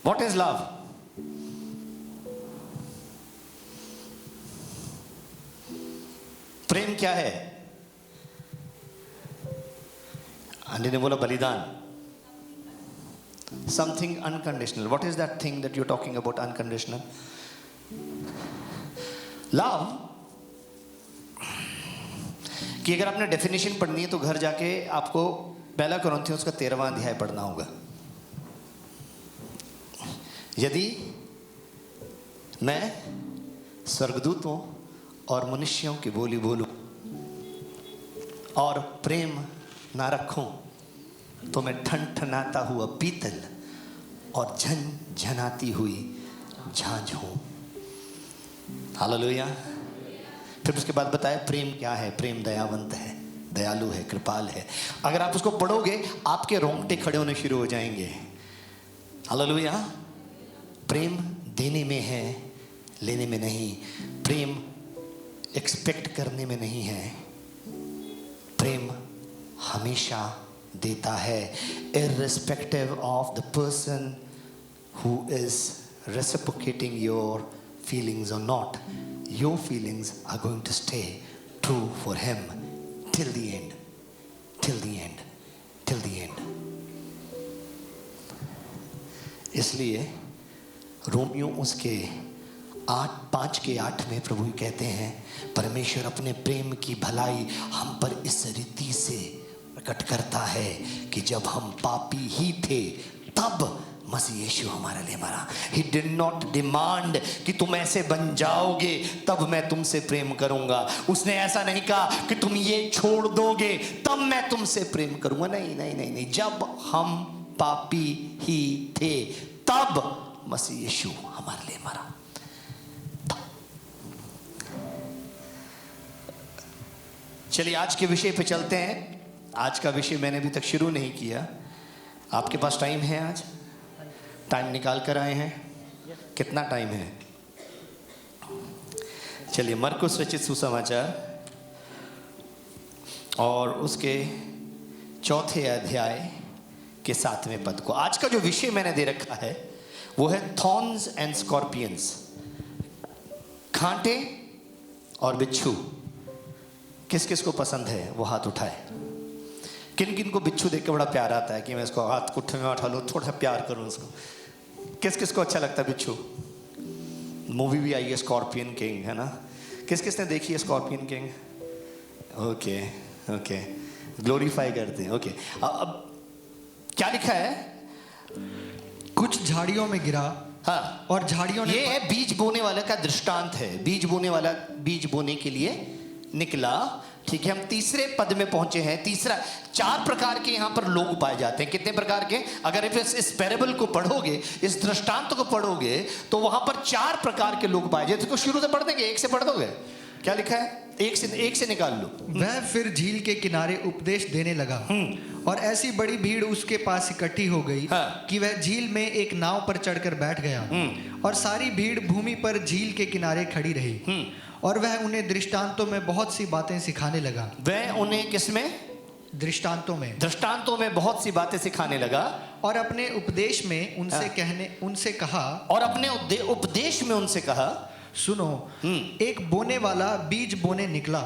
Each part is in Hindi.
What is love? प्रेम क्या है? आंटी ने बोला बलिदान, something unconditional. What is that thing that you talking about unconditional? Love कि अगर आपने डेफिनेशन पढ़नी है तो घर जाके आपको पहला कोरिन्थियों का 13वां अध्याय पढ़ना होगा. यदि मैं स्वर्गदूतों और मनुष्यों की बोली बोलूं और प्रेम ना रखूं तो मैं ठनठनाता हुआ पीतल और झनझनाती हुई झांझ हूं. हालेलुया. फिर उसके बाद बताया प्रेम क्या है. प्रेम दयावंत है, दयालु है, कृपाल है. अगर आप उसको पढ़ोगे आपके रोंगटे खड़े होने शुरू हो जाएंगे. हालेलुया. प्रेम देने में है, लेने में नहीं. प्रेम एक्सपेक्ट करने में नहीं है. प्रेम हमेशा देता है, irrespective of the person who is reciprocating your feelings or not. Your feelings are going to stay true for him till the end, till the end, till the end. इसलिए रोमियो उसके 5:8 में प्रभु कहते हैं परमेश्वर अपने प्रेम की भलाई हम पर इस रीति से प्रकट करता है कि जब हम पापी ही थे तब मसीह यीशु हमारे लिए मरा. He did not demand कि तुम ऐसे बन जाओगे तब मैं तुमसे प्रेम करूंगा. उसने ऐसा नहीं कहा कि तुम ये छोड़ दोगे तब मैं तुमसे प्रेम करूंगा. नहीं नहीं नहीं नहीं. जब हम पापी ही थे तब मसीह यीशु हमारे लिए मरा. चलिए आज के विषय पे चलते हैं. आज का विषय मैंने अभी तक शुरू नहीं किया. आपके पास टाइम है? आज टाइम निकाल कर आए हैं? कितना टाइम है? चलिए मरकुस रचित सुसमाचार और उसके 4 अध्याय के 7वें पद को. आज का जो विषय मैंने दे रखा है वो है थॉर्न्स एंड स्कॉर्पियंस. कांटे और बिच्छू. किस किस को पसंद है वो हाथ उठाए. किन किन को बिच्छू देख के बड़ा प्यार आता है कि मैं इसको हाथ कुट्ठे में उठा लूँ, थोड़ा प्यार करूँ उसको. किस किस को अच्छा लगता है बिच्छू? मूवी भी आई है स्कॉर्पियन किंग, है ना? किस किस ने देखी है scorpion king? Okay okay, glorify करते हैं. ओके, अब क्या लिखा है? कुछ झाड़ियों में गिरा. हाँ, और झाड़ियों ने, ये है बीज बोने वाले का दृष्टांत है. बीज बोने वाला बीज बोने के लिए निकला. ठीक है, हम तीसरे पद में पहुंचे हैं. तीसरा, 4 प्रकार के यहां पर लोग पाए जाते हैं. कितने प्रकार के? अगर इस पैराबल को पढ़ोगे, इस दृष्टांत को पढ़ोगे तो वहां पर 4 प्रकार के लोग पाए जाते हैं. तो शुरू से पढ़ देंगे, एक से पढ़ दोगे? क्या लिखा है? एक से निकाल लो. वह फिर झील के किनारे उपदेश देने लगा और ऐसी बड़ी भीड़ उसके पास इकट्ठी हो गई कि वह झील में एक नाव पर चढ़कर बैठ गया और सारी भीड़ भूमि पर झील के किनारे खड़ी रही. और वह उन्हें दृष्टांतों में बहुत सी बातें सिखाने लगा. वह उन्हें किसमें? दृष्टांतों में बहुत सी बातें सिखाने लगा. और अपने उपदेश में उनसे कहा. और अपने उपदेश में उनसे कहा, सुनो, एक बोने वाला बीज बोने निकला.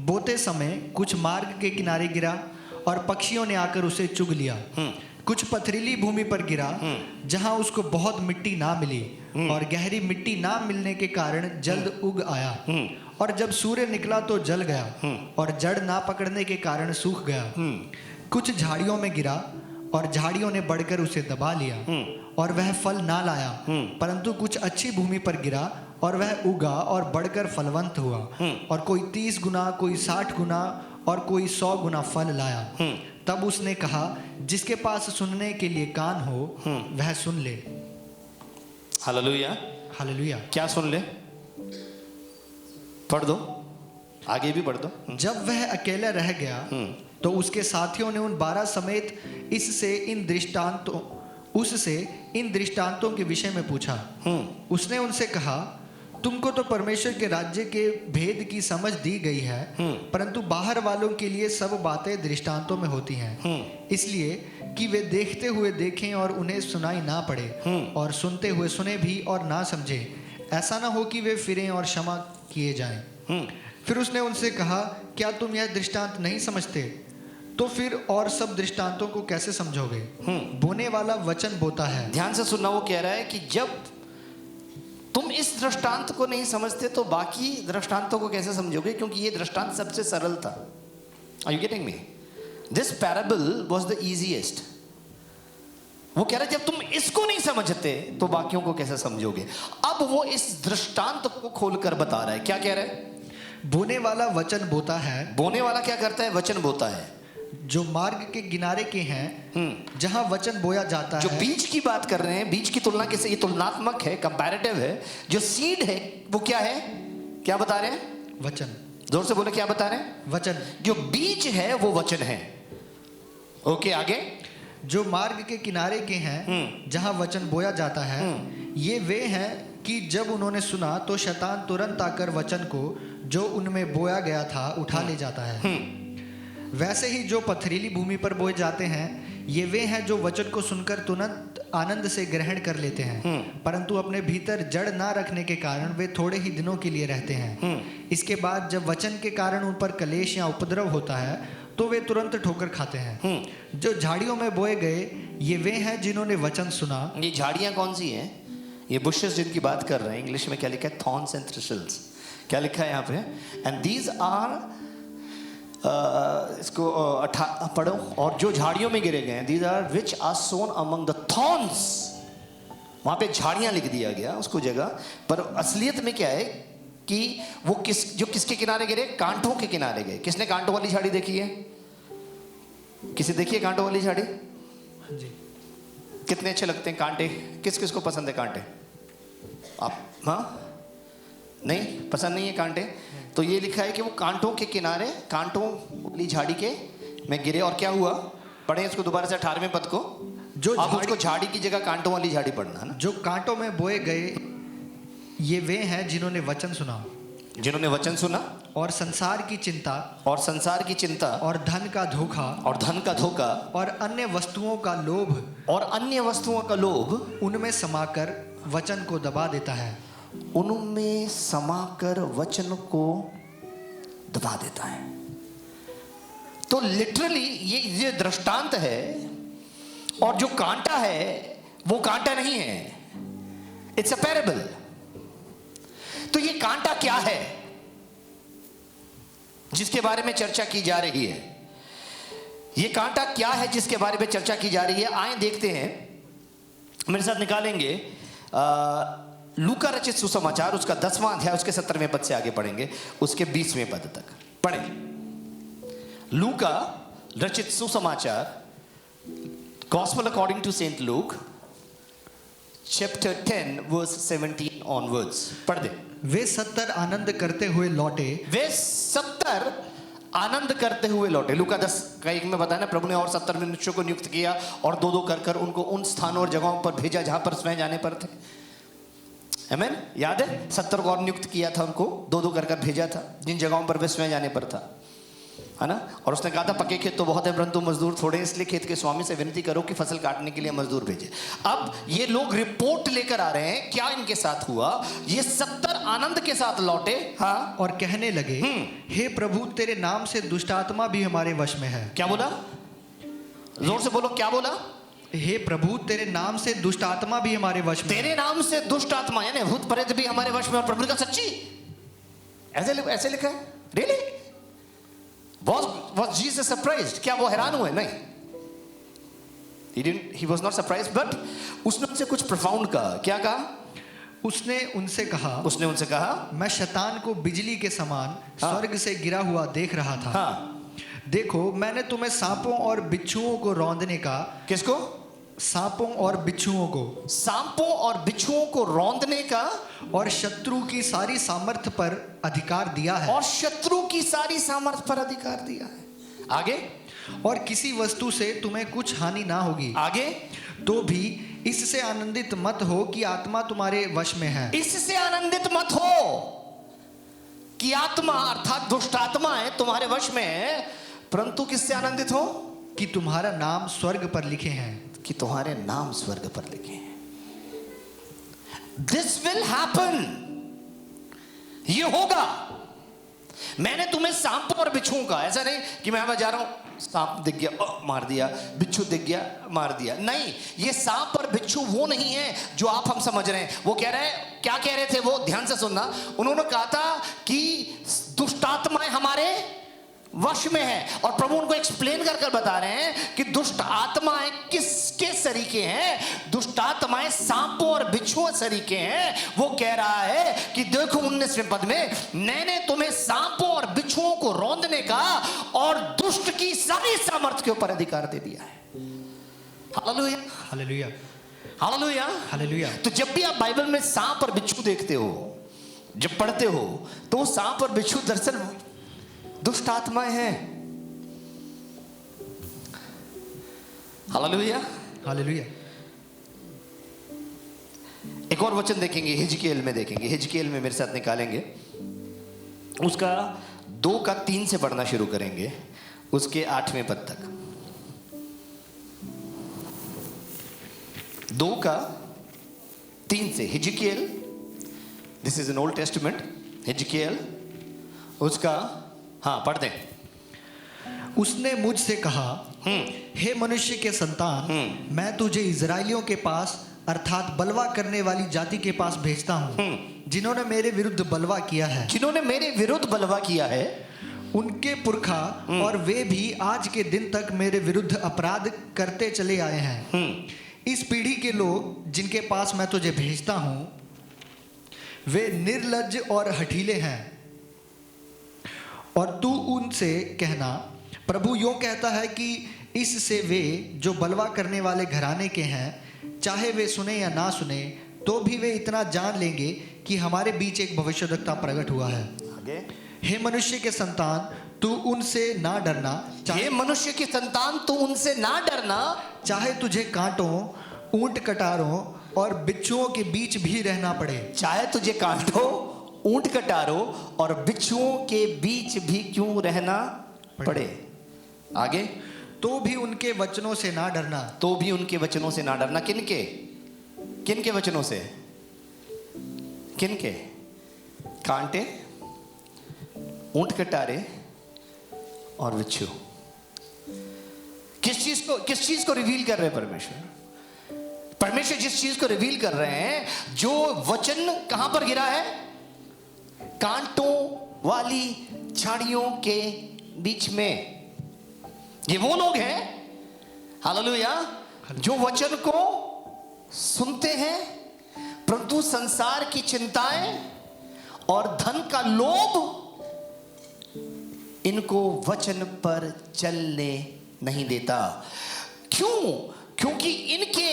बोते समय कुछ मार्ग के किनारे गिरा और पक्षियों ने आकर उसे चुग लिया. कुछ पथरीली भूमि पर गिरा जहां उसको बहुत मिट्टी ना मिली और गहरी मिट्टी ना मिलने के कारण जल्द उग आया. और जब सूर्य निकला तो जल गया और जड़ ना पकड़ने के कारण सूख गया. कुछ झाड़ियों में गिरा और झाड़ियों ने बढ़कर उसे दबा लिया और वह फल ना लाया. परंतु कुछ अच्छी भूमि पर गिरा और वह उगा और बढ़कर फलवंत हुआ और कोई 30 गुना, कोई 60 गुना और कोई 100 गुना फल लाया. तब उसने कहा, जिसके पास सुनने के लिए कान हो वह सुन ले. हालेलुया. हालेलुया. क्या सुन ले? पढ़ दो, आगे भी पढ़ दो. जब वह अकेला रह गया तो उसके साथियों ने उन 12 समेत उससे इन दृष्टांतों के विषय में पूछा. उसने उनसे कहा, तुमको तो परमेश्वर के राज्य के भेद की समझ दी गई है, परंतु बाहर वालों के लिए सब बातें दृष्टांतों में होती हैं, इसलिए कि वे देखते हुए देखें और उन्हें सुनाई ना पड़े, और सुनते हुए सुने भी और ना समझे, ऐसा ना हो कि वे फिरें और क्षमा किए जाएं। फिर उसने उनसे कहा, क्या तुम यह दृष्टांत नहीं समझते? तो फिर और सब दृष्टांतों को कैसे समझोगे? बोने वाला वचन बोता है। ध्यान से सुनना, वो कह रहा है कि जब तुम इस दृष्टांत को नहीं समझते तो बाकी दृष्टांतों को कैसे समझोगे, क्योंकि ये दृष्टांत सबसे सरल था। Are you getting me? This parable was the easiest. वो कह रहा है जब तुम इसको नहीं समझते तो बाकियों को कैसे समझोगे। अब वो इस दृष्टांत को खोलकर बता रहा है। क्या कह रहा है? बोने वाला वचन बोता है। बोने वाला क्या करता है? वचन बोता है। जो मार्ग के किनारे के हैं, जहां वचन बोया जाता जो है। बीज की बात कर रहे हैं, बीज की तुलना कैसे? ये तुलनात्मक है, कंपैरेटिव है। जो सीड है वो क्या है? क्या बता रहे हैं? वचन। जोर से बोले, क्या बता रहे हैं? वचन। जो बीज है वो वचन है। ओके, आगे। जो मार्ग के किनारे के हैं, जहां वचन बोया जाता है, ये वे हैं कि जब उन्होंने सुना तो शैतान तुरंत आकर वचन को जो उनमें बोया गया था उठा ले जाता है। वैसे ही जो पथरीली भूमि पर बोए जाते हैं, ये वे हैं जो वचन को सुनकर तुरंत आनंद से ग्रहण कर लेते हैं, परंतु अपने भीतर जड़ ना रखने के कारण वे थोड़े ही दिनों के लिए रहते हैं। इसके बाद जब वचन के कारण उन पर कलेश या उपद्रव होता है तो वे तुरंत ठोकर खाते हैं। जो झाड़ियों में बोए गए, ये वे हैं जिन्होंने वचन सुना। ये झाड़ियां कौन सी हैं? ये बुशेस जिनकी बात कर रहे हैं। इंग्लिश में क्या लिखा है? Thorns and thistles. क्या लिखा है यहाँ पे? एंड दीज आर, इसको पढ़ो। और जो झाड़ियों में गिरे गए, these are which are sown among the thorns. वहां पे झाड़ियां लिख दिया गया उसको जगह, पर असलियत में क्या है कि वो किसके किनारे गिरे? कांटों के किनारे गए। किसने कांटों वाली झाड़ी देखी है? किसी देखी है कांटों वाली झाड़ी? जी। कितने अच्छे लगते हैं कांटे? किस किस को पसंद है कांटे? आप? हाँ, नहीं पसंद नहीं है कांटे? तो ये लिखा है कि वो कांटों के किनारे, कांटों वाली झाड़ी के में गिरे। और क्या हुआ? पढ़े इसको दोबारा से 18वें पद को। जो आप उसको झाड़ी की जगह कांटों वाली झाड़ी पढ़ना है ना। जो कांटों में बोए गए, ये वे हैं जिन्होंने वचन सुना। जिन्होंने वचन सुना और संसार की चिंता, और संसार की चिंता, और धन का धोखा, और धन का धोखा, और अन्य वस्तुओं का लोभ, और अन्य वस्तुओं का लोभ उनमें समाकर वचन को दबा देता है। उनमें समाकर वचन को दबा देता है। तो लिटरली ये दृष्टांत है। और जो कांटा है वो कांटा नहीं है, इट्स अ पैरेबल। तो ये कांटा क्या है जिसके बारे में चर्चा की जा रही है? ये कांटा क्या है जिसके बारे में चर्चा की जा रही है? आए देखते हैं, मेरे साथ निकालेंगे लूका रचित सुसमाचार, उसका 10वां अध्याय, उसके 17वें पद से आगे पढ़ेंगे, उसके 20वें पद तक पढ़ें। लूका रचित सुसमाचार, Gospel according to Saint Luke, chapter 10 verse 17 onwards. पढ़ दे। वे 70 आनंद करते हुए लौटे। वे 70 आनंद करते हुए लौटे। लूका 10 का 1 में बताया ना, प्रभु ने और 70 मनुष्यों को नियुक्त किया और दो कर कर उनको उन स्थानों और जगहों पर भेजा जहां पर स्वयं जाने पर थे। आमीन। याद है? 70 को और नियुक्त किया था, उनको दो कर कर भेजा था जिन जगहों पर वे स्वयं जाने पर था, है ना। और उसने कहा था पक्के खेत तो बहुत है परंतु मजदूर थोड़े, इसलिए खेत के स्वामी से विनती करो कि फसल काटने के लिए मजदूर भेजे। अब ये लोग रिपोर्ट लेकर आ रहे हैं क्या इनके साथ हुआ। ये 70 आनंद के साथ लौटे, हाँ, और कहने लगे, हे प्रभु, तेरे नाम से दुष्ट आत्मा भी हमारे वश में है। क्या बोला? जोर से बोलो, क्या बोला? हे प्रभु, तेरे नाम से दुष्ट आत्मा भी हमारे वश में। तेरे नाम से दुष्ट आत्मा यानी भूत प्रेत भी हमारे वश में। और प्रभु का सच्ची ऐसे लिखा है? रियली? Was Jesus surprised? क्या वो हैरान हुए? नहीं, he was not surprised, but उसने उनसे कुछ profound कहा। क्या कहा? उसने उनसे कहा, मैं शैतान को बिजली के समान स्वर्ग से गिरा हुआ देख रहा था। हाँ। देखो, मैंने तुम्हें सांपों और बिच्छुओं को रौंदने का। किसको? सांपों और बिच्छुओं को। सांपों और बिच्छुओं को रौंदने का, और शत्रु की सारी सामर्थ पर अधिकार दिया है। और शत्रु की सारी सामर्थ पर अधिकार दिया है। आगे, और किसी वस्तु से तुम्हें कुछ हानि ना होगी। आगे, तो भी इससे आनंदित मत हो कि आत्मा तुम्हारे वश में है। इससे आनंदित मत हो कि आत्मा अर्थात दुष्ट आत्मा है तुम्हारे वश में है, परंतु किससे आनंदित हो? कि तुम्हारा नाम स्वर्ग पर लिखे हैं। कि तुम्हारे नाम स्वर्ग पर लिखे हैं। दिस विल हैपन, ये होगा। मैंने तुम्हें सांपों और बिच्छुओं का, ऐसा नहीं कि मैं वहां जा रहा हूं, सांप दिख गया मार दिया, बिच्छू दिख गया मार दिया, नहीं। ये सांप और बिच्छू वो नहीं है जो हम समझ रहे हैं। वो कह रहे हैं, क्या कह रहे थे वो, ध्यान से सुनना। उन्होंने कहा था कि दुष्ट आत्माएं हमारे वश में है, और प्रभु उनको एक्सप्लेन कर बता रहे हैं कि दुष्ट आत्माएं किसके सरीके हैं। दुष्ट आत्माएं सांपों और बिच्छुओं सरीके हैं। वो कह रहा है कि देखो 19वें पद में, मैंने तुम्हें सांपों और बिच्छुओं को रौंदने का और दुष्ट की सारी सामर्थ्य के ऊपर अधिकार दे दिया है। Hallelujah, hallelujah, hallelujah, hallelujah. तो जब भी आप बाइबल में सांप और बिच्छू देखते हो, जब पढ़ते हो, तो वो सांप और बिच्छू दरअसल दुष्ट आत्माएं हैं। Hallelujah, hallelujah. एक और वचन देखेंगे, हिजकियेल में देखेंगे। हिजकियेल में मेरे साथ निकालेंगे, उसका 2:3 से पढ़ना शुरू करेंगे, उसके 8वें पद तक। 2:3 से हिजकियेल, this is an old testament. हिजकियेल उसका, हाँ पढ़ दें। उसने मुझसे कहा, हे मनुष्य के संतान, मैं तुझे इजराइलियों के पास अर्थात बलवा करने वाली जाति के पास भेजता हूँ, जिन्होंने मेरे विरुद्ध बलवा किया है। जिन्होंने मेरे विरुद्ध बलवा किया है, उनके पुरखा और वे भी आज के दिन तक मेरे विरुद्ध अपराध करते चले आए हैं। इस पीढ़ी के लोग जिनके पास मैं तुझे भेजता हूँ, वे निर्लज्ज और हठीले हैं। और तू उनसे कहना, प्रभु यूं कहता है कि इससे वे जो बलवा करने वाले घराने के हैं, चाहे वे सुने या ना सुने, तो भी वे इतना जान लेंगे कि हमारे बीच एक भविष्यद्वक्ता प्रकट हुआ है। आगे, हे मनुष्य के संतान, तू उनसे ना डरना। हे मनुष्य की संतान, तू उनसे ना डरना। चाहे तुझे कांटों, ऊंट कटारों और बिच्छुओं के बीच भी रहना पड़े। चाहे तुझे कांटों, ऊंट कटारों और बिच्छुओं के बीच भी क्यों रहना पड़े। आगे, तो भी उनके वचनों से ना डरना। तो भी उनके वचनों से ना डरना। किनके, किनके वचनों से, किनके? कांटे, ऊंट कटारे और बिच्छू। किस चीज को रिवील कर रहे हैं परमेश्वर? परमेश्वर जिस चीज को रिवील कर रहे हैं, जो वचन कहां पर गिरा है? कांटों वाली झाड़ियों के बीच में। ये वो लोग हैं, हालेलुया, जो वचन को सुनते हैं, परंतु संसार की चिंताएं और धन का लोभ इनको वचन पर चलने नहीं देता। क्यों? क्योंकि इनके,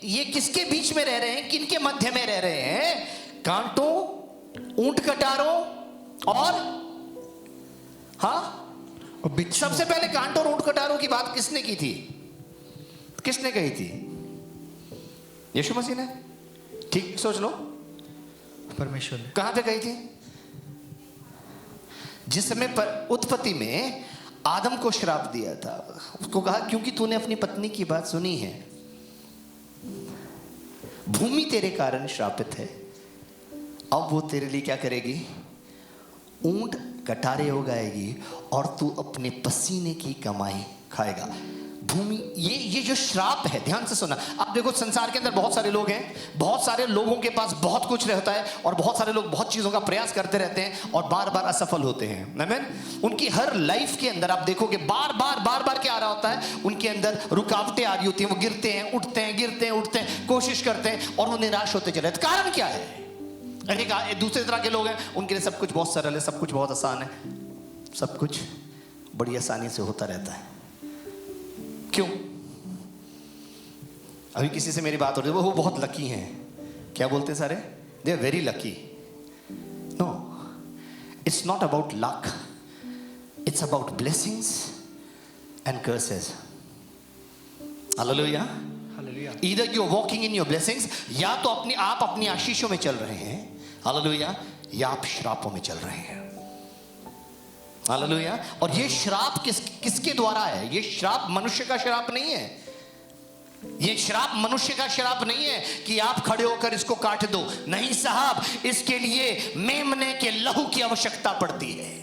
ये किसके बीच में रह रहे हैं, किनके मध्य में रह रहे हैं? कांटों, ऊंट कटारों और सबसे पहले कांटों और ऊंट कटारों की बात किसने की थी? किसने कही थी? यीशु मसीह ने। ठीक सोच लो, परमेश्वर ने। कहां पे कही थी? जिस समय पर उत्पत्ति में आदम को श्राप दिया था, उसको कहा क्योंकि तूने अपनी पत्नी की बात सुनी है, भूमि तेरे कारण श्रापित है। अब वो तेरे लिए क्या करेगी? ऊंट कटारे उगाएगी और तू अपने पसीने की कमाई खाएगा। भूमि, ये जो श्राप है, ध्यान से सुना। आप देखो संसार के अंदर बहुत सारे लोग हैं, बहुत सारे लोगों के पास बहुत कुछ रहता है, और बहुत सारे लोग बहुत चीजों का प्रयास करते रहते हैं और बार बार असफल होते हैं। आमीन। उनकी हर लाइफ के अंदर आप देखोगे बार बार क्या आ रहा होता है? उनके अंदर रुकावटें आ रही होती हैं। वो गिरते हैं, उठते हैं, गिरते हैं, उठते हैं, कोशिश करते हैं और वो निराश होते चले। कारण क्या है? दूसरे तरह के लोग हैं, उनके लिए सब कुछ बहुत सरल है, सब कुछ बहुत आसान है, सब कुछ बड़ी आसानी से होता रहता है। क्यों? अभी किसी से मेरी बात हो रही है, वो बहुत लकी हैं। क्या बोलते हैं सारे? They are very lucky. No, it's not about luck, it's about blessings and curses. Hallelujah, hallelujah. Either you are walking in your blessings, या तो आप अपनी आशीषों में चल रहे हैं, हालेलुया, या आप श्रापों में चल रहे हैं। हालेलुया। और ये श्राप किसके द्वारा है? ये श्राप मनुष्य का श्राप नहीं है। ये श्राप मनुष्य का श्राप नहीं है कि आप खड़े होकर इसको काट दो। नहीं साहब, इसके लिए मेमने के लहू की आवश्यकता पड़ती है।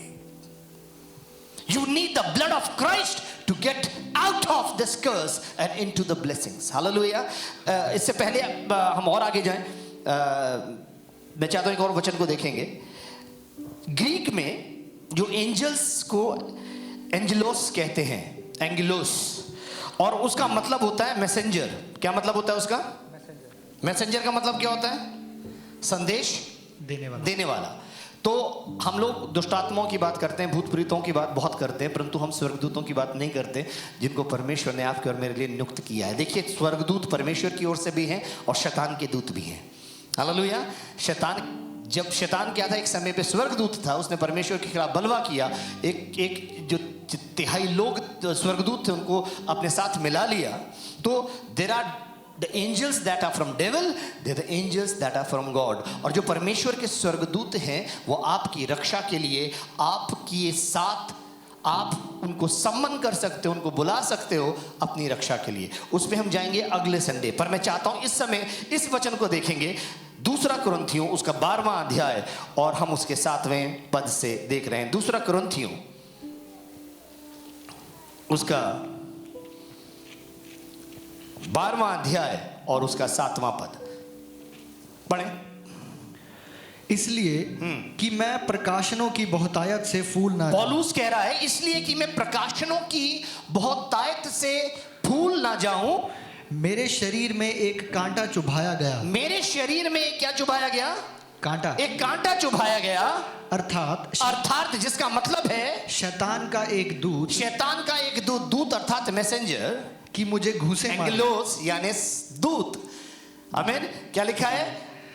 You need the blood of Christ to get out of this curse and into the blessings. Hallelujah. इससे पहले हम और आगे जाएं, मैं चाहता हूं एक और वचन को देखेंगे। ग्रीक में जो एंजल्स को एंजलोस कहते हैं, एंगलोस, और उसका मतलब होता है मैसेंजर। क्या मतलब होता है उसका? मैसेंजर का मतलब क्या होता है? संदेश देने वाला। तो हम लोग दुष्टात्माओं की बात करते हैं, भूत प्रेतों की बात बहुत करते हैं, परंतु हम स्वर्गदूतों की बात नहीं करते, जिनको परमेश्वर ने आपके और मेरे लिए नियुक्त किया है। देखिए, स्वर्गदूत परमेश्वर की ओर से भी हैं और शैतान के दूत भी हैं। हालेलुया। जब शैतान क्या था, एक समय पे स्वर्गदूत था, उसने परमेश्वर के खिलाफ बलवा किया। एक जो तिहाई लोग स्वर्गदूत थे उनको अपने साथ मिला लिया। तो there are the angels that are from devil, they're the angels that are from God। और जो परमेश्वर के स्वर्गदूत हैं वो आपकी रक्षा के लिए आपके साथ, आप उनको सम्मन कर सकते हो, उनको बुला सकते हो अपनी रक्षा के लिए। उस पे हम जाएंगे अगले संडे पर। मैं चाहता हूं इस समय इस वचन को देखेंगे, दूसरा कुरिन्थियों उसका 12वां अध्याय, और हम उसके 7वें पद से देख रहे हैं। दूसरा कुरिन्थियों उसका 12वां अध्याय और उसका 7वां पद पढ़ें। इसलिए कि मैं प्रकाशनों की बहुतायत से फूल ना जाऊं। पौलुस कह रहा है, इसलिए कि मैं प्रकाशनों की बहुतायत से फूल ना जाऊं, मेरे शरीर में एक कांटा चुभाया गया। मेरे शरीर में क्या चुभाया गया? कांटा। एक कांटा चुभाया गया, अर्थात जिसका मतलब है शैतान का एक दूत, शैतान का एक दूत अर्थात मैसेंजर कि मुझे घूसे मारे। एंगलोस यानी दूत। आमीन। क्या लिखा है?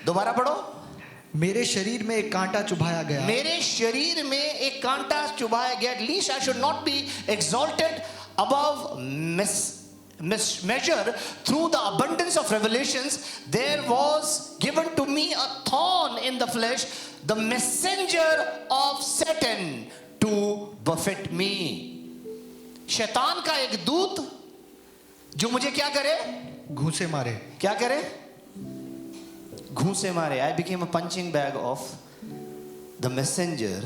दोबारा पढ़ो। मेरे शरीर में एक कांटा चुभाया गया। मेरे शरीर में एक कांटा चुभाया गया। At least I should not be exalted above measure through the abundance of revelations. There was given to me a thorn in the flesh, the messenger of Satan to buffet me। शैतान का एक दूत जो मुझे क्या करे? घूसे मारे। क्या करे? घूसे मारे। I became a punching bag of the messenger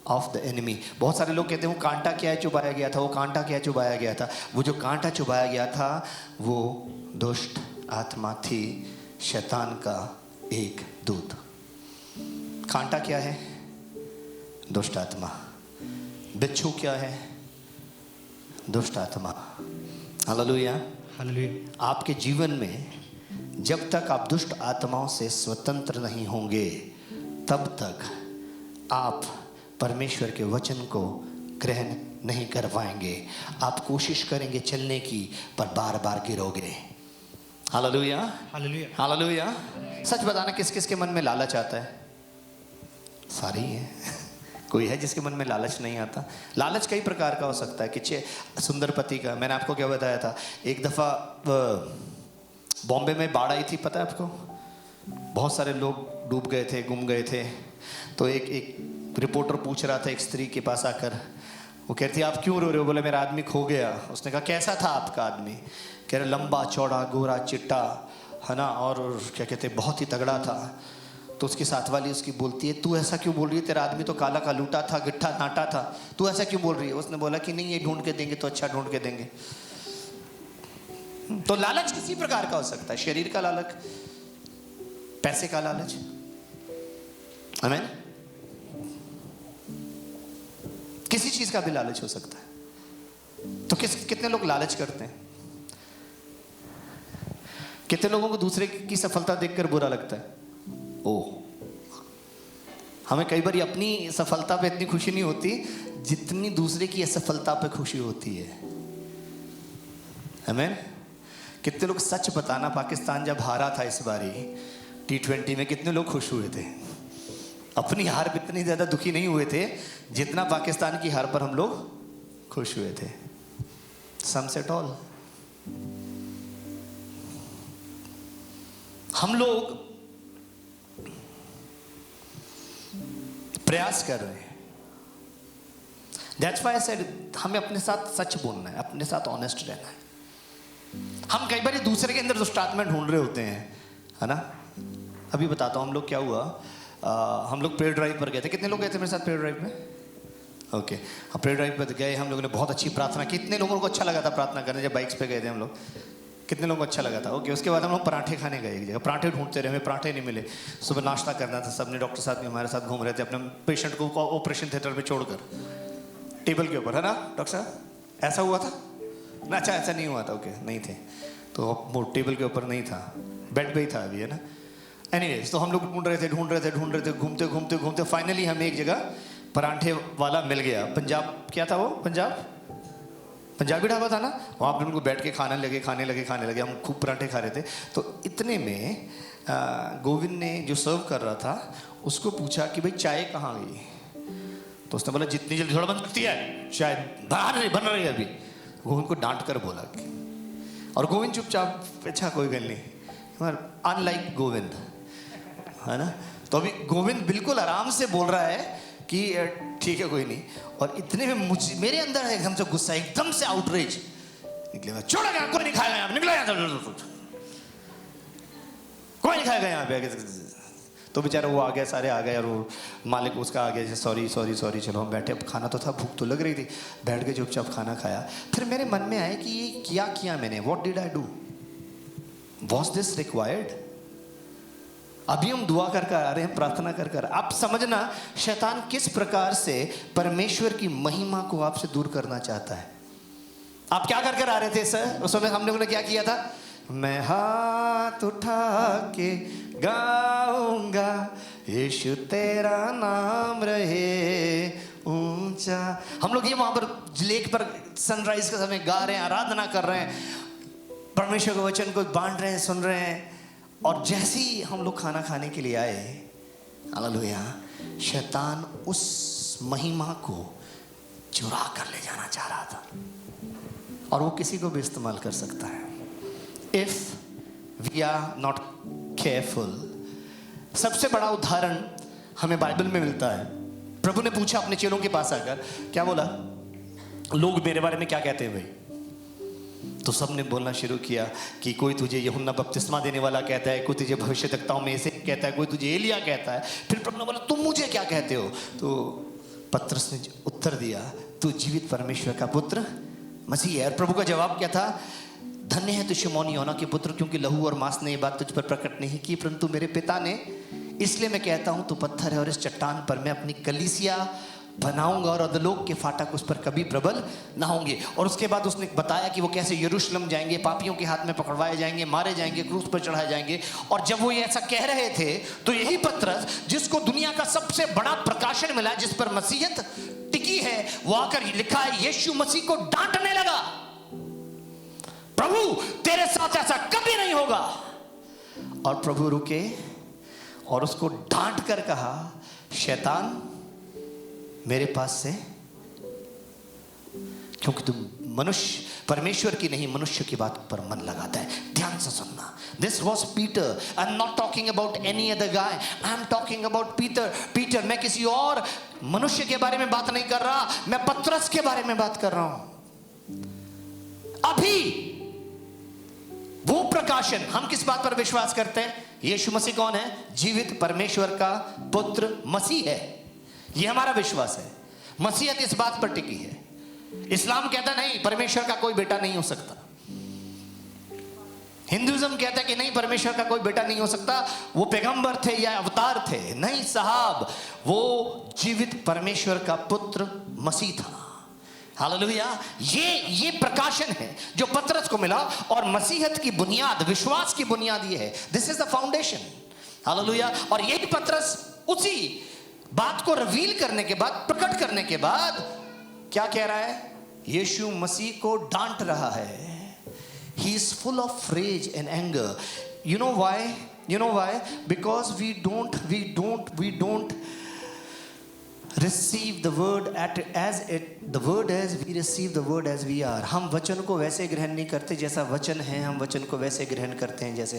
of the enemy। बहुत सारे लोग कहते हैं वो कांटा क्या चुभाया गया था, वो कांटा क्या चुभाया गया था। वो जो कांटा चुभाया गया था वो दुष्ट आत्मा थी, शैतान का एक दूत। कांटा क्या है? दुष्ट आत्मा। बिच्छू क्या है? दुष्ट आत्मा। हालेलुया। हालेलुया। आपके जीवन में जब तक आप दुष्ट आत्माओं से स्वतंत्र नहीं होंगे तब तक आप परमेश्वर के वचन को ग्रहण नहीं कर पाएंगे। आप कोशिश करेंगे चलने की पर बार बार गिरोगे। हालेलुया। हालेलुया। हालेलुया। सच बताना, किस किस के मन में लालच आता है? सारे ही है। कोई है जिसके मन में लालच नहीं आता? लालच कई प्रकार का हो सकता है। कि सुंदरपति का, मैंने आपको क्या बताया था, एक दफ़ा बॉम्बे में बाढ़ आई थी, पता है आपको? बहुत सारे लोग डूब गए थे, गुम गए थे। तो एक रिपोर्टर पूछ रहा था एक स्त्री के पास आकर, वो कहती आप क्यों रो रहे हो? बोले मेरा आदमी खो गया। उसने कहा कैसा था आपका आदमी? कह रहे लंबा चौड़ा गोरा चिट्टा है ना, और क्या कहते बहुत ही तगड़ा था। तो उसकी साथ वाली उसकी बोलती है तू ऐसा क्यों बोल रही है? तेरा आदमी तो काला कालूटा था, गिट्ठा नाटा था, तू ऐसा क्यों बोल रही है? उसने बोला कि नहीं, ये ढूंढ के देंगे तो अच्छा ढूंढ के देंगे। तो लालच किसी प्रकार का हो सकता है। शरीर का लालच, पैसे का लालच, आमीन, किसी चीज का भी लालच हो सकता है। तो कितने लोग लालच करते हैं? कितने लोगों को दूसरे की सफलता देखकर बुरा लगता है? हमें कई बार अपनी सफलता पे इतनी खुशी नहीं होती जितनी दूसरे की असफलता पे खुशी होती है। आमीन। कितने लोग, सच बताना, पाकिस्तान जब हारा था इस बारी T20 में, कितने लोग खुश हुए थे? अपनी हार पे इतनी ज्यादा दुखी नहीं हुए थे जितना पाकिस्तान की हार पर हम लोग खुश हुए थे। सम सेट ऑल। हम लोग प्रयास कर रहे हैं दैट्स व्हाई आई सेड हमें अपने साथ सच बोलना है, अपने साथ ऑनेस्ट रहना है। हम कई बार दूसरे के अंदर दुष्ट आत्मा ढूंढ रहे होते हैं, है ना। अभी बताता हूँ हम लोग क्या हुआ। हम लोग प्रेयर ड्राइव पर गए थे। कितने लोग गए थे मेरे साथ प्रेयर ड्राइव में? ओके, हम प्रेयर ड्राइव पर गए, हम लोगों ने बहुत अच्छी प्रार्थना। कितने लोगों को अच्छा लगा था प्रार्थना करने? जब बाइक्स पे गए थे हम लोग, कितने लोगों को अच्छा लगा था? ओके, उसके बाद हम लोग पराठे खाने गए एक जगह। पराठे ढूंढते रहे, हमें पराठे नहीं मिले। सुबह नाश्ता करना था सबने, डॉक्टर साहब भी हमारे साथ घूम रहे थे अपने पेशेंट को ऑपरेशन थिएटर में छोड़कर, टेबल के ऊपर, है ना डॉक्टर साहब? ऐसा हुआ था ना? अच्छा, ऐसा नहीं हुआ था। ओके, नहीं थे तो वो टेबल के ऊपर नहीं था, बेड पे ही था अभी, है ना। एनीवेज, तो हम लोग ढूंढ रहे थे, घूमते फाइनली हमें एक जगह पराठे वाला मिल गया। पंजाब, क्या था वो? पंजाबी ढाबा था ना। वहाँ पर उनको बैठ के खाने लगे। हम खूब पराठे खा रहे थे। तो इतने में गोविंद ने जो सर्व कर रहा था उसको पूछा कि भाई चाय कहाँ गई? तो उसने बोला जितनी जल्दी थोड़ा बन सकती है चाय बाहर बन रही है अभी। गोविंद को डांट कर बोला कि, और गोविंद चुपचाप, अच्छा कोई गल नहीं, अनलाइक गोविंद, है ना। तो अभी गोविंद बिल्कुल आराम से बोल रहा है कि ठीक है कोई नहीं। और इतने में मेरे अंदर एकदम से गुस्सा, एकदम से आउटरीच निकले। छोड़ा गया, कोई नहीं खाएगा यहाँ पे, निकला यहाँ से, कोई नहीं खाएगा यहाँ पे। तो बेचारा वो आ गया, सारे आ गए, और वो मालिक उसका आ गया, सॉरी चलो हम बैठे। अब खाना तो था, भूख तो लग रही थी, बैठ के चुपचाप खाना खाया। फिर मेरे मन में आया कि ये क्या किया मैंने? What did I do? Was this required? अभी हम दुआ कर आ रहे हैं, प्रार्थना कर। आप समझना शैतान किस प्रकार से परमेश्वर की महिमा को आपसे दूर करना चाहता है। आप क्या कर आ रहे थे सर? उस समय हम लोगों ने क्या किया था? मैं हाथ उठा के गाऊंगा यीशु तेरा नाम रहे ऊंचा। हम लोग ये वहां पर लेक पर सनराइज के समय गा रहे हैं, आराधना कर रहे हैं, परमेश्वर के वचन को बांट रहे हैं, सुन रहे हैं। और जैसे ही हम लोग खाना खाने के लिए आए, हालेलुया, शैतान उस महिमा को चुरा कर ले जाना चाह रहा था। और वो किसी को भी इस्तेमाल कर सकता है if we are not careful. सबसे बड़ा उदाहरण हमें बाइबल में मिलता है। प्रभु ने पूछा अपने चेलों के पास आकर, क्या बोला? लोग मेरे बारे में क्या कहते हैं भाई? तो सबने बोलना शुरू किया कि कोई तुझे यूहन्ना बपतिस्मा देने वाला कहता है, कोई तुझे भविष्यद्वक्ताओं में से कहता है, कोई तुझे एलिया कहता है। फिर प्रभु ने बोला तुम मुझे क्या कहते हो? तो पतरस ने उत्तर दिया, तू जीवित परमेश्वर का पुत्र मसीह है। और प्रभु का जवाब क्या था? धन्य है तू शिमोन योना के पुत्र, क्योंकि लहू और मांस ने ये बात तुझ पर प्रकट नहीं की, परंतु मेरे पिता ने। इसलिए मैं कहता हूं तू पत्थर है और इस चट्टान पर मैं अपनी कलीसिया बनाऊंगा और अधोलोक के फाटक उस पर कभी प्रबल ना होंगे। और उसके बाद उसने बताया कि वो कैसे यरूशलेम जाएंगे, पापियों के हाथ में पकड़वाए जाएंगे, मारे जाएंगे, क्रूस पर चढ़ाए जाएंगे। और जब वो ये ऐसा कह रहे थे तो यही पतरस, जिसको दुनिया का सबसे बड़ा प्रकाशन मिला, जिस पर मसीहत टिकी है, वो आकर लिखा है यीशु मसीह को डांटने लगा, प्रभु तेरे साथ ऐसा कभी नहीं होगा। और प्रभु रुके और उसको डांट कर कहा, शैतान मेरे पास से, क्योंकि तुम मनुष्य, परमेश्वर की नहीं मनुष्य की बात पर मन लगाता है। ध्यान से सुनना, this was Peter. I am not talking about any other guy, I am talking about Peter. मैं किसी और मनुष्य के बारे में बात नहीं कर रहा, मैं पतरस के बारे में बात कर रहा हूं। अभी वो प्रकाशन, हम किस बात पर विश्वास करते हैं? यीशु मसीह कौन है? जीवित परमेश्वर का पुत्र मसीह है। ये हमारा विश्वास है। मसीहत इस बात पर टिकी है। इस्लाम कहता नहीं परमेश्वर का कोई बेटा नहीं हो सकता। हिंदुइज्म कहता है कि नहीं परमेश्वर का कोई बेटा नहीं हो सकता, वो पैगंबर थे या अवतार थे। नहीं साहब, वो जीवित परमेश्वर का पुत्र मसीह था। हालेलुया। ये प्रकाशन है जो पतरस को मिला। और मसीहत की बुनियाद, विश्वास की बुनियाद ये है। This is the foundation. Hallelujah. और यही पतरस उसी बात को रिवील करने के बाद, प्रकट करने के बाद क्या कह रहा है? यीशु मसीह को डांट रहा है। He is full of rage and anger. You know why? Because we don't receive the word the word as we receive the word as we are. हम वचन को वैसे ग्रहण नहीं करते जैसा वचन है, हम वचन को वैसे ग्रहण करते हैं जैसे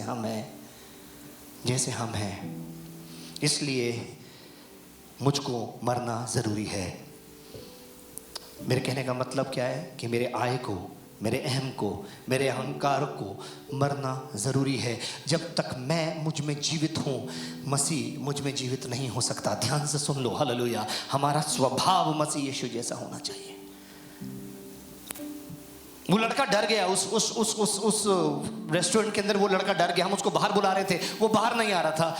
हम हैं। इसलिए मुझको मरना जरूरी है। मेरे कहने का मतलब क्या है कि मेरे आय को, मेरे अहम को, मेरे अहंकार को मरना ज़रूरी है। जब तक मैं मुझ में जीवित हूँ, मसीह मुझ में जीवित नहीं हो सकता। ध्यान से सुन लो, हालेलुया। हमारा स्वभाव मसीह यीशु जैसा होना चाहिए। वो लड़का डर गया उस रेस्टोरेंट के अंदर। वो लड़का डर गया, हम उसको बाहर बुला रहे थे, वो बाहर नहीं आ रहा था।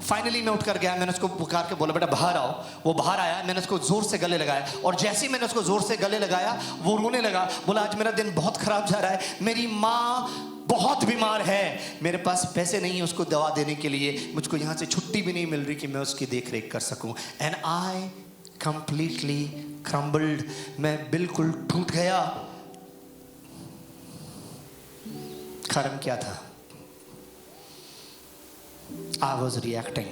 फाइनली मैं उठकर गया, मैंने उसको पुकार के बोला बेटा बाहर आओ। वो बाहर आया, मैंने उसको जोर से गले लगाया, और जैसे ही मैंने उसको जोर से गले लगाया वो रोने लगा। बोला आज मेरा दिन बहुत खराब जा रहा है, मेरी माँ बहुत बीमार है, मेरे पास पैसे नहीं है उसको दवा देने के लिए, मुझको यहाँ से छुट्टी भी नहीं मिल रही कि मैं उसकी देख रेख कर सकूँ। एंड आई कंप्लीटली क्रम्बल्ड, मैं बिल्कुल टूट गया। कारण क्या था? I was reacting.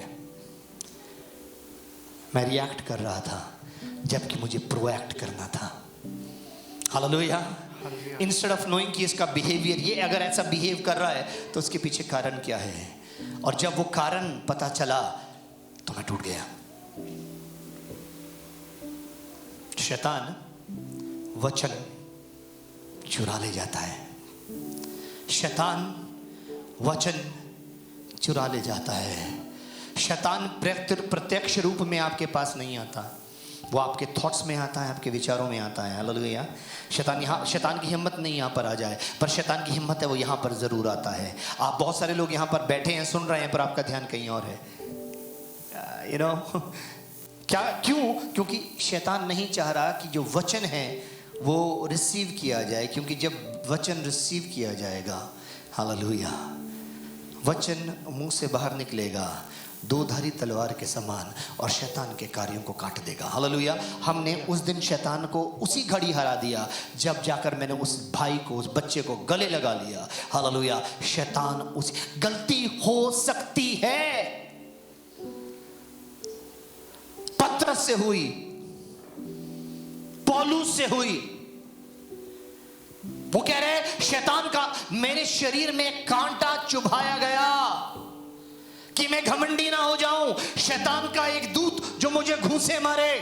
मैं रिएक्ट कर रहा था जबकि मुझे प्रोएक्ट करना था। हालेलुया। इंस्टेड ऑफ नोइंग कि इसका बिहेवियर, ये अगर ऐसा बिहेव कर रहा है तो उसके पीछे कारण क्या है, और जब वो कारण पता चला तो मैं टूट गया। शैतान वचन चुरा ले जाता है, शैतान वचन चुरा ले जाता है। शैतान प्रत्यक्ष रूप में आपके पास नहीं आता, वो आपके थॉट्स में आता है, आपके विचारों में आता है। हालेलुया। शैतान की हिम्मत नहीं यहाँ पर आ जाए, पर शैतान की हिम्मत है वो यहाँ पर ज़रूर आता है। आप बहुत सारे लोग यहाँ पर बैठे हैं, सुन रहे हैं, पर आपका ध्यान कहीं और है। यू नो क्या? क्यों? क्योंकि शैतान नहीं चाह रहा कि जो वचन है वो रिसीव किया जाए, क्योंकि जब वचन रिसीव किया जाएगा, हालेलुया, वचन मुंह से बाहर निकलेगा दो धारी तलवार के समान, और शैतान के कार्यों को काट देगा। हालेलुया। हमने उस दिन शैतान को उसी घड़ी हरा दिया जब जाकर मैंने उस भाई को, उस बच्चे को गले लगा लिया। हालेलुया। शैतान उस गलती हो सकती है, पतरस से हुई, पौलुस से हुई। वो कह रहे शैतान का मेरे शरीर में कांटा चुभाया गया कि मैं घमंडी ना हो जाऊं, शैतान का एक दूत जो मुझे घूंसे मारे।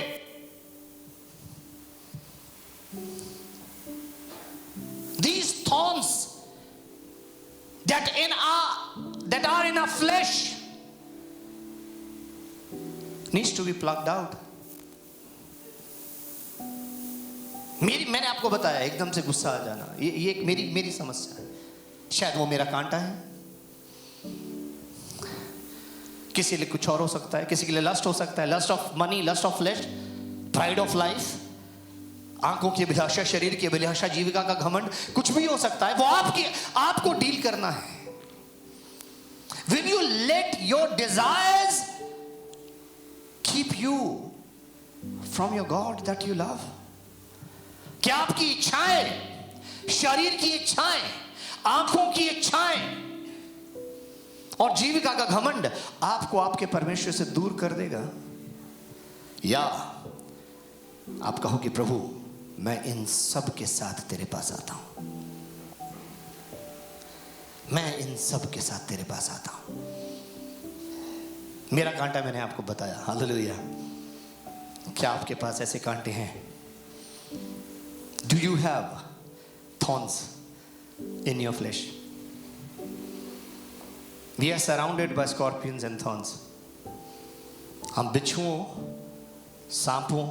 These thorns that are in our flesh needs to be plucked out. मैंने आपको बताया, एकदम से गुस्सा आ जाना, ये एक मेरी समस्या है। शायद वो मेरा कांटा है, किसी लिए कुछ और हो सकता है, किसी के लिए लस्ट हो सकता है, lust of money, lust of flesh, pride of life, आंखों की अभिलाषा, शरीर की अभिलाषा, जीविका का घमंड, कुछ भी हो सकता है। वो आपको डील करना है। Will you let your desires keep you from your God that you love? क्या आपकी इच्छाएं, शरीर की इच्छाएं, आंखों की इच्छाएं और जीविका का घमंड आपको आपके परमेश्वर से दूर कर देगा? या आप कहो कि प्रभु मैं इन सब के साथ तेरे पास आता हूं, मैं इन सब के साथ तेरे पास आता हूं। मेरा कांटा मैंने आपको बताया। हालेलुया। क्या आपके पास ऐसे कांटे हैं? Do you have thorns in your flesh? We are surrounded by scorpions and thorns. हम बिच्छुओं, सांपों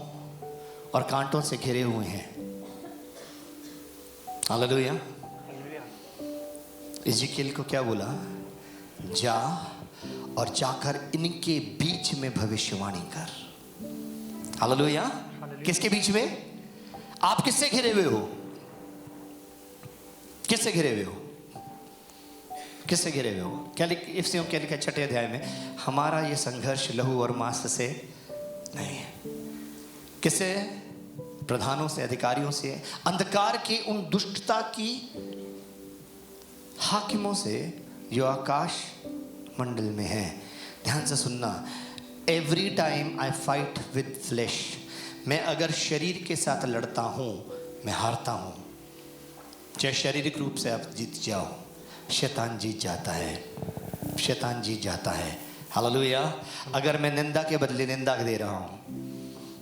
और कांटों से घिरे हुए हैं। हालेलुया। इज़ेकियल को क्या बोला? जा और जाकर इनके बीच में भविष्यवाणी कर। हालेलुया। किसके बीच में? आप किससे घिरे हुए हो? किससे घिरे हुए हो? किससे घिरे हुए हो? क्या इफ्सियों क्या लिखा 6 अध्याय में? हमारा ये संघर्ष लहू और मांस से नहीं है। किससे? प्रधानों से, अधिकारियों से, अंधकार की उन दुष्टता की हाकिमों से जो आकाश मंडल में है। ध्यान से सुनना। Every time I fight with flesh, मैं अगर शरीर के साथ लड़ता हूं मैं हारता हूं। चाहे शारीरिक रूप से आप जीत जाओ, शैतान जीत जाता है, शैतान जीत जाता है। हालेलुया। अगर मैं निंदा के बदले निंदा दे रहा हूं,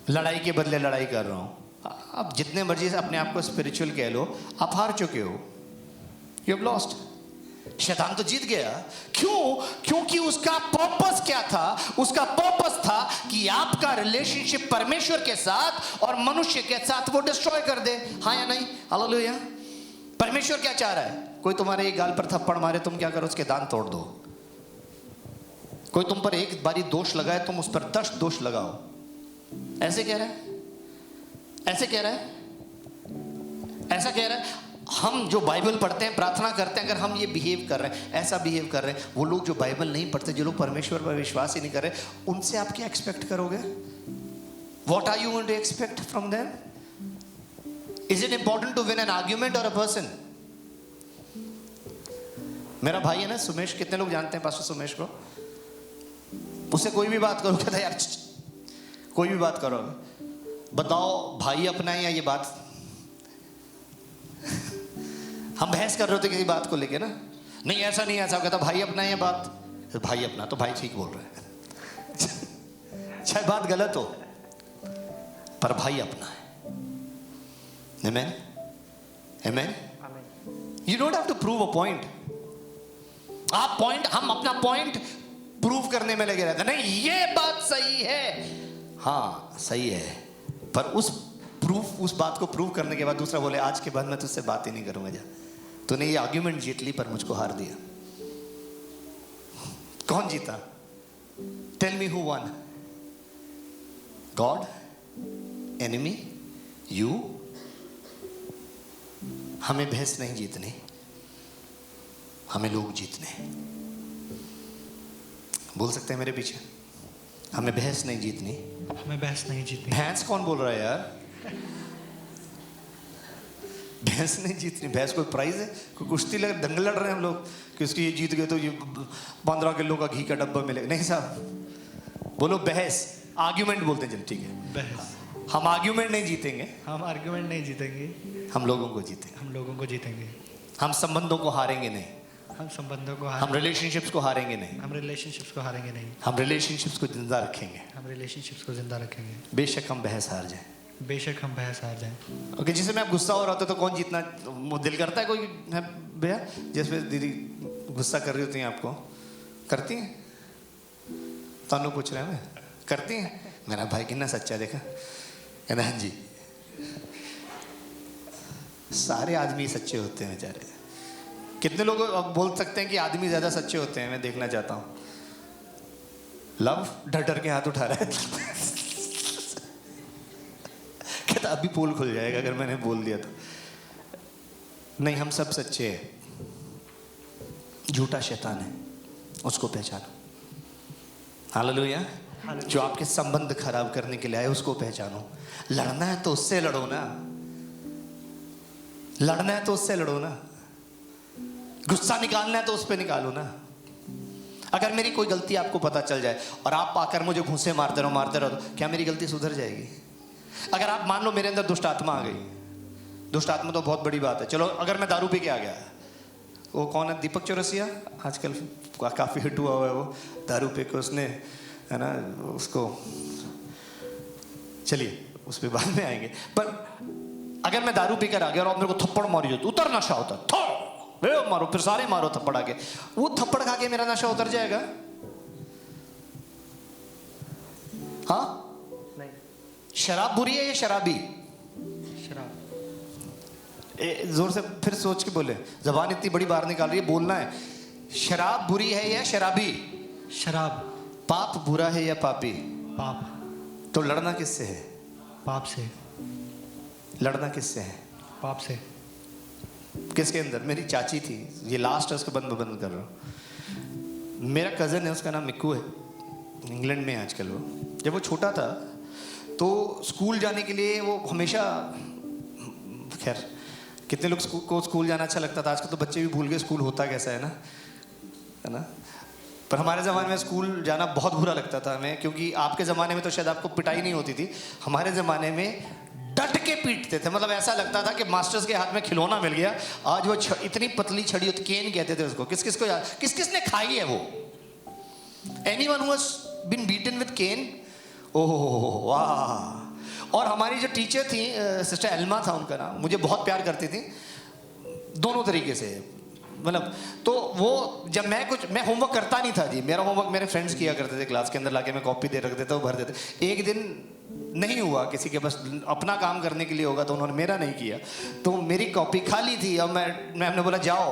लड़ाई के बदले लड़ाई कर रहा हूं, आप जितने मर्जी से अपने आप को स्पिरिचुअल कह लो, आप हार चुके हो, यू हैव लॉस्ट। शैतान तो जीत गया। क्यों? क्योंकि उसका पर्पस क्या था? उसका पर्पस था कि आपका रिलेशनशिप परमेश्वर के साथ और मनुष्य के साथ वो डिस्ट्रॉय कर दे। हाँ या नहीं? हालेलुया। परमेश्वर क्या चाह रहा है? कोई तुम्हारे एक गाल पर थप्पड़ मारे, तुम क्या करो? उसके दांत तोड़ दो। कोई तुम पर एक बारी दोष लगाए, तुम उस पर 10 दोष लगाओ। ऐसे कह रहा है, ऐसे कह रहा है, ऐसा कह रहा है। हम जो बाइबल पढ़ते हैं, प्रार्थना करते हैं, अगर हम ये बिहेव कर रहे हैं, ऐसा बिहेव कर रहे हैं, वो लोग जो बाइबल नहीं पढ़ते, जो लोग परमेश्वर पर विश्वास ही नहीं कर रहे, उनसे आप क्या एक्सपेक्ट करोगे? What are you going to expect from them? Is it important to win an argument or a person? मेरा भाई है ना सुमेश, कितने लोग जानते हैं पास्टर सुमेश को? उससे कोई भी बात करो, कहता है यार कोई भी बात करो, बताओ भाई अपना है या ये बात? हम बहस कर रहे थे किसी बात को लेके ना, नहीं ऐसा नहीं, ऐसा कहता भाई अपना है ये बात, भाई अपना, तो भाई ठीक बोल रहे हैं। चाहे बात गलत हो, पर भाई अपना है। Amen, amen. You don't have to prove a point. आप पॉइंट, हम अपना पॉइंट प्रूव करने में लगे रहते, नहीं ये बात सही है, हाँ सही है, पर उस प्रूफ, उस बात को प्रूव करने के बाद दूसरा बोले आज के बाद मैं तुझसे बात ही नहीं करूंगा, जा तूने ये आर्ग्यूमेंट जीत ली पर मुझको हार दिया। कौन जीता? Tell me who won? God, enemy, you? हमें बहस नहीं जीतनी, हमें लोग जीतने। बोल सकते हैं मेरे पीछे? हमें बहस नहीं जीतनी, हमें बहस नहीं जीतनी। भैंस कौन बोल रहा है यार? भैंस नहीं जीतनी। भैंस कोई प्राइज है? कोई कुश्ती लग, दंगल लड़ रहे हैं हम लोग कि उसकी ये जीत गए तो ये 15 किलो का घी का डब्बा मिलेगा? नहीं साहब, बोलो बहस। आर्ग्यूमेंट बोलते हैं, चल ठीक है, बहस। हम आर्ग्यूमेंट नहीं जीतेंगे, हम आर्गुमेंट नहीं जीतेंगे, हम लोगों को जीतेंगे। हम लोगों को जीतेंगे। हम संबंधों को हारेंगे नहीं, हम संबंधों को हम रिलेशनशिप्स को हारेंगे नहीं, हम रिलेशनशिप्स को हारेंगे नहीं, हम रिलेशनशिप्स को जिंदा रखेंगे। हम रिलेशनशिप्स को जिंदा रखेंगे। बेशक हम बहस हार जाए, बेशक हम बहस हार जाएं। ओके। जिसमें आप गुस्सा हो रहा होता तो कौन जीतना वो दिल करता है? कोई है भैया जिसमें दीदी गुस्सा कर रही होती हैं आपको? करती हैं? तानू पूछ रहे हैं, मैं करती हैं? मेरा भाई कितना सच्चा देखा, कहना हाँ जी। सारे आदमी सच्चे होते हैं बेचारे। कितने लोग अब बोल सकते हैं कि आदमी ज्यादा सच्चे होते हैं? मैं देखना चाहता हूँ। लव डर डर के हाथ उठा रहा है। कहता अभी पोल खुल जाएगा अगर मैंने बोल दिया तो। नहीं, हम सब सच्चे हैं। झूठा शैतान है, उसको पहचानो। हालेलुया। जो आपके संबंध खराब करने के लिए आए उसको पहचानो। लड़ना है तो उससे लड़ो ना, लड़ना है तो उससे लड़ो ना, गुस्सा निकालना है तो उस पर निकालो ना। अगर मेरी कोई गलती आपको पता चल जाए और आप आकर मुझे घूंसे मारते रहो तो क्या मेरी गलती सुधर जाएगी? अगर आप मान लो मेरे अंदर दुष्ट आत्मा आ गई, दुष्ट आत्मा तो बहुत बड़ी बात है, चलो अगर मैं दारू पी के आ गया, वो कौन है, दीपक चौरसिया, आजकल काफी हिट हुआ है वो, दारू पी के उसने, है ना, उसको, चलिए उस पर बाद में आएंगे। पर अगर मैं दारू पीकर आ गया और आप मेरे को थप्पड़ मारी तो उतर नशा होता, मारो, फिर सारे मारो थप्पड़ आके, वो थप्पड़ खा के मेरा नशा उतर जाएगा? हाँ नहीं। शराब बुरी है या शराबी? शराब। जोर से फिर सोच के बोले, जबान इतनी बड़ी बाहर निकाल रही है, बोलना है। शराब बुरी है या शराबी? शराब। पाप बुरा है या पापी? पाप। तो लड़ना किससे है? पाप से। लड़ना किससे है? पाप से। किसके अंदर? मेरी चाची थी, ये लास्ट है, उसको बंद कर रहा हूँ। मेरा कजन है, उसका नाम मिक्कू है, इंग्लैंड में आजकल। वो जब वो छोटा था तो स्कूल जाने के लिए वो हमेशा, खैर कितने लोग को स्कूल जाना अच्छा लगता था, आजकल तो बच्चे भी भूल गए स्कूल होता कैसा है ना। पर हमारे ज़माने में स्कूल जाना बहुत बुरा लगता था हमें, क्योंकि आपके ज़माने में तो शायद आपको पिटाई नहीं होती थी, हमारे ज़माने में डट के पीटते थे। मतलब ऐसा लगता था कि मास्टर्स के हाथ में खिलौना मिल गया। आज वो इतनी पतली छड़ी होती, केन कहते थे उसको। किस किस को याद, किस किसने खाई है वो? Anyone who has been beaten with cane? Oh वाह, और हमारी जो टीचर थी सिस्टर एल्मा था उनका नाम, मुझे बहुत प्यार करती थी दोनों तरीके से, मतलब तो वो जब मैं होमवर्क करता नहीं था जी, मेरा होमवर्क मेरे फ्रेंड्स किया करते थे, क्लास के अंदर लाके मैं कॉपी दे रख देता, वो भर देते। एक दिन नहीं हुआ, किसी के बस अपना काम करने के लिए होगा तो उन्होंने मेरा नहीं किया, तो मेरी कॉपी खाली थी। अब मैम ने बोला जाओ,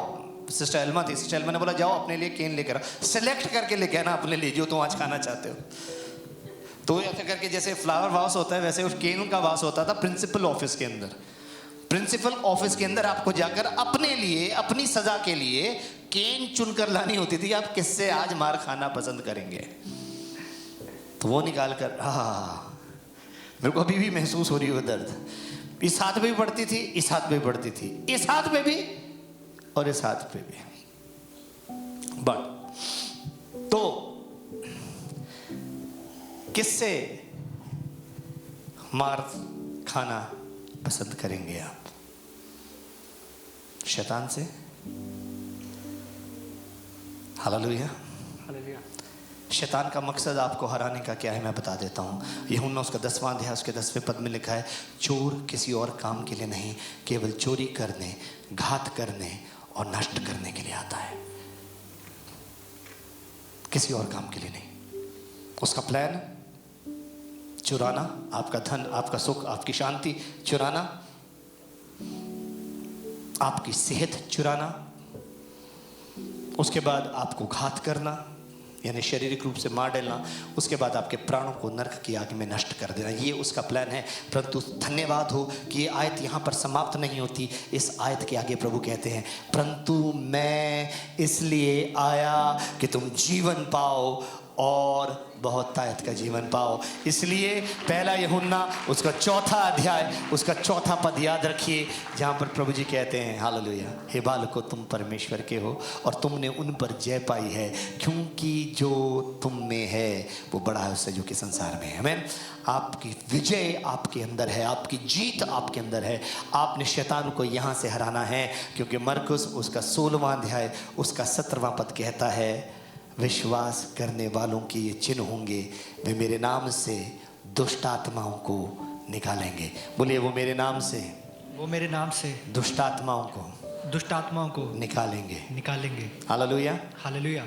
सिस्टर एल्मा थी, सिस्टर एल्मा ने बोला जाओ अपने लिए केन लेकर सेलेक्ट करके लेके आना अपने लिए जो तुम आज खाना चाहते हो। तो ऐसे करके जैसे फ्लावर वास होता है वैसे उस केन का वास होता था प्रिंसिपल ऑफिस के अंदर। प्रिंसिपल ऑफिस के अंदर आपको जाकर अपने लिए अपनी सजा के लिए केन चुनकर लानी होती थी, आप किससे आज मार खाना पसंद करेंगे। तो वो निकाल कर मेरे को अभी भी महसूस हो रही है दर्द। इस हाथ में भी पड़ती थी, इस हाथ में भी पड़ती थी, इस हाथ में भी और इस हाथ पे भी। बट तो किससे मार खाना पसंद करेंगे आप? शैतान से? हालेलुया। शैतान का मकसद आपको हराने का क्या है मैं बता देता हूँ। यूहन्ना उसका 10वां अध्याय उसके 10वें पद में लिखा है, चोर किसी और काम के लिए नहीं, केवल चोरी करने, घात करने और नष्ट करने के लिए आता है, किसी और काम के लिए नहीं। उसका प्लान चुराना, आपका धन, आपका सुख, आपकी शांति चुराना, आपकी सेहत चुराना, उसके बाद आपको घात करना यानी शारीरिक रूप से मार डालना, उसके बाद आपके प्राणों को नरक की आग में नष्ट कर देना, ये उसका प्लान है। परंतु धन्यवाद हो कि ये आयत यहाँ पर समाप्त नहीं होती। इस आयत के आगे प्रभु कहते हैं, परंतु मैं इसलिए आया कि तुम जीवन पाओ और बहुत ताकत का जीवन पाओ। इसलिए पहला यूहन्ना उसका 4था अध्याय उसका 4था पद याद रखिए, जहाँ पर प्रभु जी कहते हैं, हालेलुया, हे बालकों तुम परमेश्वर के हो और तुमने उन पर जय पाई है, क्योंकि जो तुम में है वो बड़ा है उससे जो कि संसार में है। आमीन। आपकी विजय आपके अंदर है, आपकी जीत आपके अंदर है। आपने शैतान को यहाँ से हराना है, क्योंकि मरकुस उसका 16वां अध्याय उसका 17वां पद कहता है, विश्वास करने वालों के ये चिन्ह होंगे, वे मेरे नाम से दुष्ट आत्माओं को निकालेंगे। बोलिए, वो मेरे नाम से दुष्ट आत्माओं को निकालेंगे। Hallelujah, hallelujah.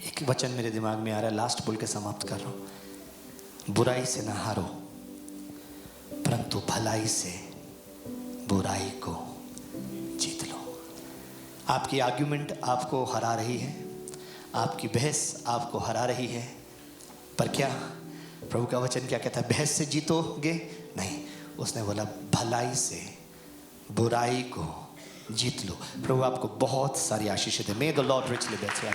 एक वचन मेरे दिमाग में आ रहा है, लास्ट बोल के समाप्त कर रहा हूं। बुराई से ना हारो, परंतु भलाई से बुराई को जीत लो। आपकी आर्ग्यूमेंट आपको हरा रही है, आपकी बहस आपको हरा रही है, पर क्या प्रभु का वचन क्या कहता है? बहस से जीतोगे नहीं, उसने बोला भलाई से बुराई को जीत लो। प्रभु आपको बहुत सारी आशीष दे। May the lord richly bless you.